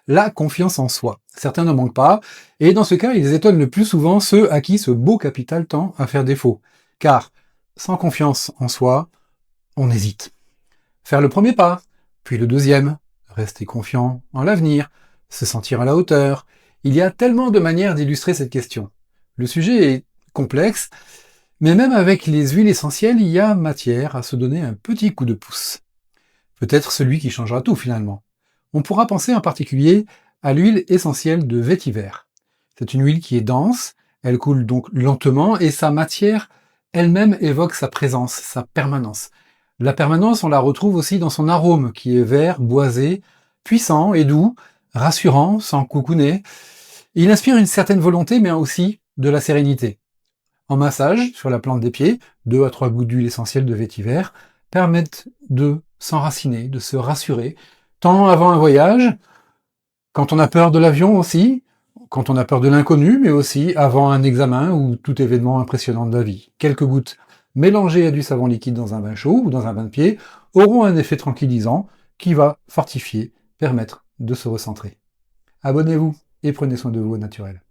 la confiance en soi. Certains ne manquent pas, et dans ce cas, ils étonnent le plus souvent ceux à qui ce beau capital tend à faire défaut. Car, sans confiance en soi, on hésite. Faire le premier pas, puis le deuxième, rester confiant en l'avenir, se sentir à la hauteur. Il y a tellement de manières d'illustrer cette question. Le sujet est complexe, mais même avec les huiles essentielles, il y a matière à se donner un petit coup de pouce. Peut-être celui qui changera tout finalement. On pourra penser en particulier à l'huile essentielle de vétiver. C'est une huile qui est dense, elle coule donc lentement et sa matière elle-même évoque sa présence, sa permanence. La permanence, on la retrouve aussi dans son arôme qui est vert, boisé, puissant et doux, rassurant, sans coucouner. Il inspire une certaine volonté mais aussi de la sérénité. En massage, sur la plante des pieds, 2 à 3 gouttes d'huile essentielle de vétiver permettent de s'enraciner, de se rassurer, tant avant un voyage, quand on a peur de l'avion aussi, quand on a peur de l'inconnu, mais aussi avant un examen ou tout événement impressionnant de la vie. Quelques gouttes mélangées à du savon liquide dans un bain chaud ou dans un bain de pied auront un effet tranquillisant qui va fortifier, permettre de se recentrer. Abonnez-vous et prenez soin de vous au naturel.